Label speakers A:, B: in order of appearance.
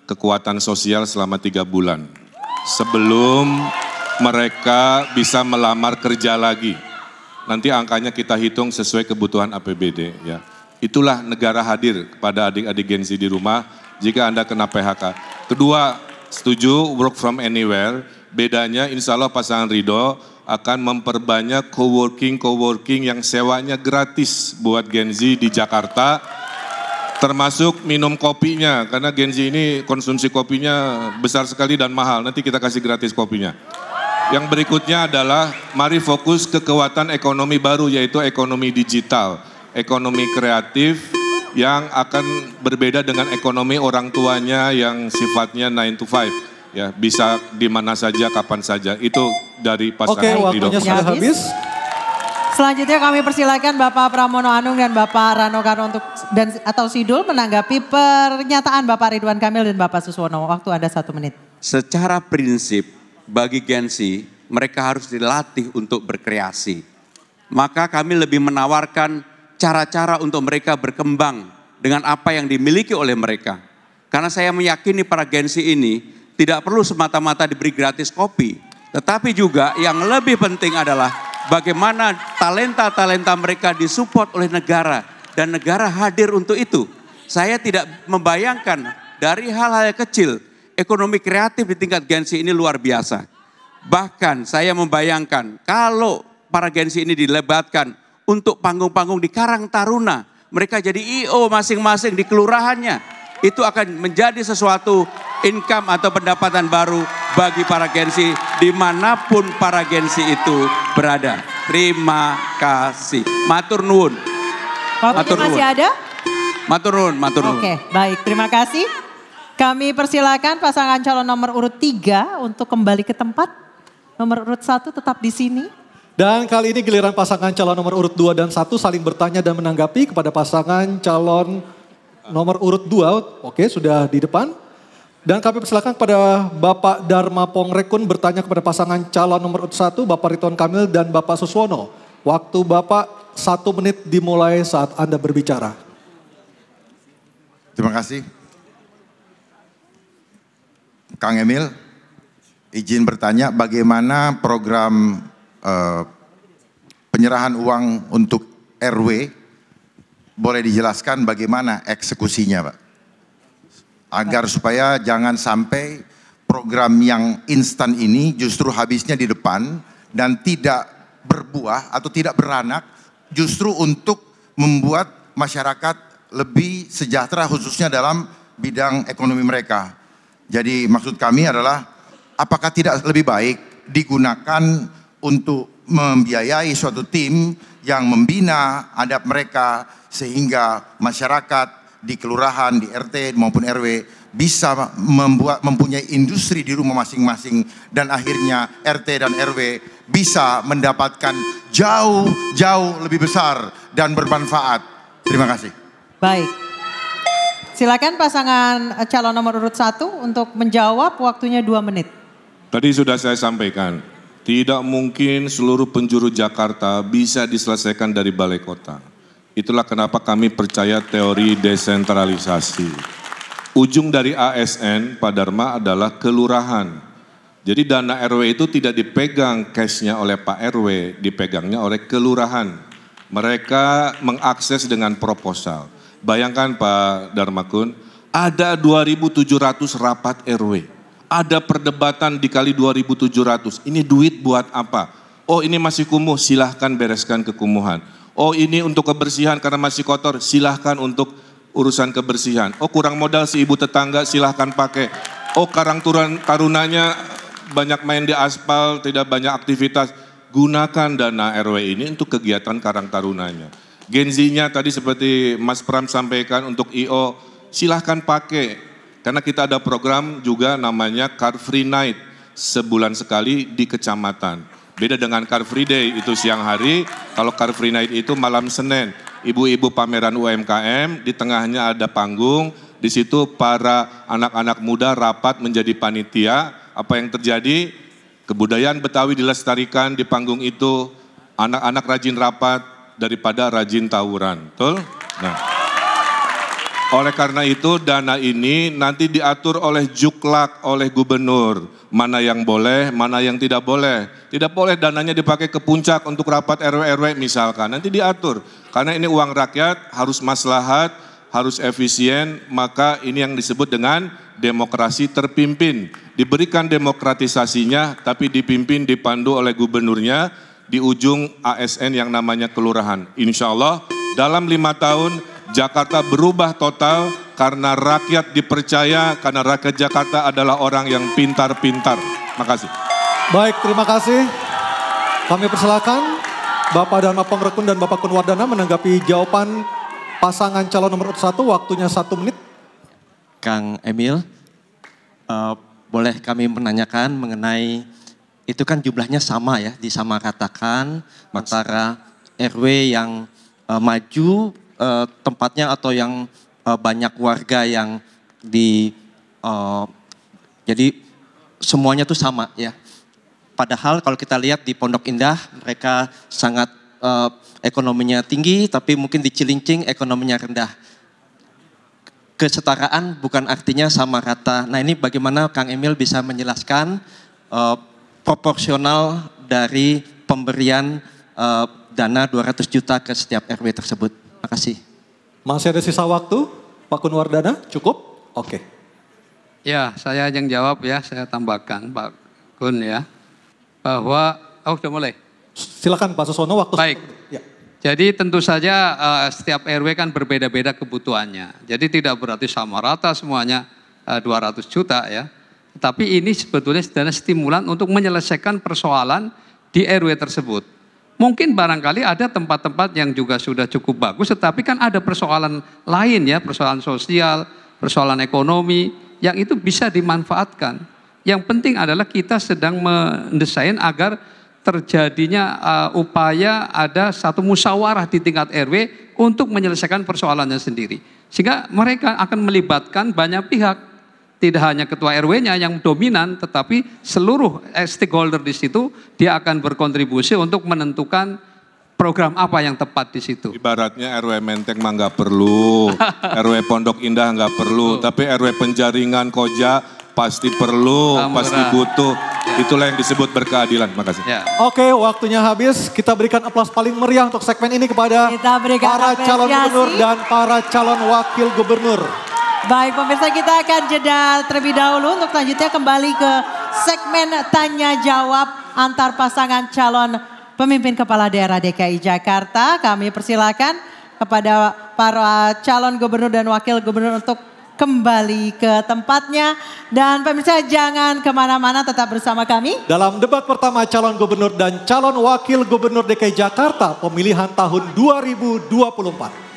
A: kekuatan sosial selama 3 bulan. Sebelum mereka bisa melamar kerja lagi. Nanti angkanya kita hitung sesuai kebutuhan APBD ya. Itulah negara hadir kepada adik-adik Gen Z di rumah jika Anda kena PHK. Kedua, setuju work from anywhere. Bedanya insya Allah pasangan Ridho akan memperbanyak coworking yang sewanya gratis buat Gen Z di Jakarta. Termasuk minum kopinya, karena Gen Z ini konsumsi kopinya besar sekali dan mahal. Nanti kita kasih gratis kopinya. Yang berikutnya adalah mari fokus ke kekuatan ekonomi baru, yaitu ekonomi digital, ekonomi kreatif yang akan berbeda dengan ekonomi orang tuanya yang sifatnya 9 to 5. Ya, bisa di mana saja, kapan saja. Itu dari pasangan Ridho.
B: Oke, waktunya sudah habis.
C: Selanjutnya kami persilakan Bapak Pramono Anung dan Bapak Rano Karno atau Sidul menanggapi pernyataan Bapak Ridwan Kamil dan Bapak Suswono. Waktu Anda 1 menit.
D: Secara prinsip bagi Gen Z mereka harus dilatih untuk berkreasi. Maka kami lebih menawarkan cara-cara untuk mereka berkembang dengan apa yang dimiliki oleh mereka. Karena saya meyakini para Gen Z ini tidak perlu semata-mata diberi gratis kopi. Tetapi juga yang lebih penting adalah bagaimana talenta-talenta mereka disupport oleh negara dan negara hadir untuk itu. Saya tidak membayangkan dari hal-hal kecil, ekonomi kreatif di tingkat Gen Z ini luar biasa. Bahkan saya membayangkan kalau para Gen Z ini dilebatkan untuk panggung-panggung di Karang Taruna, mereka jadi IO masing-masing di kelurahannya. Itu akan menjadi sesuatu income atau pendapatan baru bagi para Gen Z dimanapun para Gen Z itu berada. Terima kasih. Matur nuwun.
C: Waktu masih ada?
D: Matur nuwun, matur nuwun.
C: Oke, baik. Terima kasih. Kami persilakan pasangan calon nomor urut 3 untuk kembali ke tempat. Nomor urut 1 tetap di sini.
B: Dan kali ini giliran pasangan calon nomor urut 2 dan 1 saling bertanya dan menanggapi kepada pasangan calon nomor urut 2. Oke, sudah di depan. Dan kami persilakan kepada Bapak Dharma Pongrekun bertanya kepada pasangan calon nomor urut 1, Bapak Ridwan Kamil dan Bapak Suswono. Waktu Bapak 1 menit dimulai saat Anda berbicara.
E: Terima kasih. Kang Emil, izin bertanya bagaimana program penyerahan uang untuk RW, boleh dijelaskan bagaimana eksekusinya Pak? Agar supaya jangan sampai program yang instan ini justru habisnya di depan dan tidak berbuah atau tidak beranak justru untuk membuat masyarakat lebih sejahtera khususnya dalam bidang ekonomi mereka. Jadi maksud kami adalah apakah tidak lebih baik digunakan untuk membiayai suatu tim yang membina adab mereka sehingga masyarakat di kelurahan, di RT maupun RW bisa mempunyai industri di rumah masing-masing dan akhirnya RT dan RW bisa mendapatkan jauh lebih besar dan bermanfaat. Terima kasih.
C: Baik. Silakan pasangan calon nomor urut 1 untuk menjawab, waktunya 2 menit.
A: Tadi sudah saya sampaikan, tidak mungkin seluruh penjuru Jakarta bisa diselesaikan dari balai kota. Itulah kenapa kami percaya teori desentralisasi. Ujung dari ASN, Pak Dharma, adalah kelurahan. Jadi dana RW itu tidak dipegang cashnya oleh Pak RW, dipegangnya oleh kelurahan. Mereka mengakses dengan proposal. Bayangkan Pak Dharmakun, ada 2.700 rapat RW. Ada perdebatan dikali 2.700, ini duit buat apa? Oh ini masih kumuh, silahkan bereskan kekumuhan. Oh ini untuk kebersihan karena masih kotor, silahkan untuk urusan kebersihan. Oh kurang modal si ibu tetangga, silahkan pakai. Oh Karang Tarunanya banyak main di aspal, tidak banyak aktivitas. Gunakan dana RW ini untuk kegiatan Karang Tarunanya. Gen Z-nya tadi seperti Mas Pram sampaikan untuk IO, silahkan pakai. Karena kita ada program juga namanya Car Free Night, sebulan sekali di kecamatan. Beda dengan Car Free Day, itu siang hari, kalau Car Free Night itu malam Senin. Ibu-ibu pameran UMKM, di tengahnya ada panggung, di situ para anak-anak muda rapat menjadi panitia. Apa yang terjadi? Kebudayaan Betawi dilestarikan di panggung itu, anak-anak rajin rapat daripada rajin tawuran, betul? Nah, Oleh karena itu dana ini nanti diatur oleh Juklak, oleh gubernur. Mana yang boleh, mana yang tidak boleh. Tidak boleh dananya dipakai ke puncak untuk rapat RW-RW misalkan. Nanti diatur. Karena ini uang rakyat, harus maslahat, harus efisien. Maka ini yang disebut dengan demokrasi terpimpin. Diberikan demokratisasinya, tapi dipimpin, dipandu oleh gubernurnya di ujung ASN yang namanya kelurahan. Insya Allah dalam 5 tahun Jakarta berubah total karena rakyat dipercaya, karena rakyat Jakarta adalah orang yang pintar-pintar. Makasih.
B: Baik, terima kasih. Kami persilakan Bapak Dharma Pongrekun dan Bapak Kunwardana menanggapi jawaban pasangan calon nomor 1, waktunya 1 menit.
F: Kang Emil, boleh kami menanyakan mengenai, itu kan jumlahnya sama ya, disamakatakan antara RW yang maju tempatnya atau yang banyak warga yang jadi semuanya tuh sama ya. Padahal kalau kita lihat di Pondok Indah mereka sangat ekonominya tinggi, tapi mungkin di Cilincing ekonominya rendah. Kesetaraan bukan artinya sama rata. Nah ini bagaimana Kang Emil bisa menjelaskan proporsional dari pemberian dana 200 juta ke setiap RW tersebut. Terima kasih.
B: Masih ada sisa waktu, Pak Kunwardana, cukup? Oke.
G: Ya, saya yang jawab ya, saya tambahkan Pak Kun ya. Bahwa, sudah mulai?
B: Silakan Pak Suswono, waktu.
G: Baik.
B: Ya.
G: Jadi tentu saja setiap RW kan berbeda-beda kebutuhannya. Jadi tidak berarti sama rata semuanya 200 juta ya. Tapi ini sebetulnya dana stimulan untuk menyelesaikan persoalan di RW tersebut. Mungkin barangkali ada tempat-tempat yang juga sudah cukup bagus, tetapi kan ada persoalan lain ya, persoalan sosial, persoalan ekonomi, yang itu bisa dimanfaatkan. Yang penting adalah kita sedang mendesain agar terjadinya upaya ada satu musyawarah di tingkat RW untuk menyelesaikan persoalannya sendiri. Sehingga mereka akan melibatkan banyak pihak. Tidak hanya ketua RW-nya yang dominan, tetapi seluruh stakeholder di situ dia akan berkontribusi untuk menentukan program apa yang tepat di situ.
A: Ibaratnya RW Menteng mah nggak perlu, RW Pondok Indah nggak perlu, tapi RW Penjaringan Koja pasti perlu, pasti butuh. Itulah yang disebut berkeadilan. Makasih.
G: Ya.
B: Oke, waktunya habis. Kita berikan aplaus paling meriah untuk segmen ini kepada para calon gubernur dan para calon wakil gubernur.
C: Baik pemirsa, kita akan jeda terlebih dahulu untuk selanjutnya kembali ke segmen tanya jawab antar pasangan calon pemimpin kepala daerah DKI Jakarta. Kami persilakan kepada para calon gubernur dan wakil gubernur untuk kembali ke tempatnya. Dan pemirsa jangan kemana-mana, tetap bersama kami.
B: Dalam debat pertama calon gubernur dan calon wakil gubernur DKI Jakarta pemilihan tahun 2024.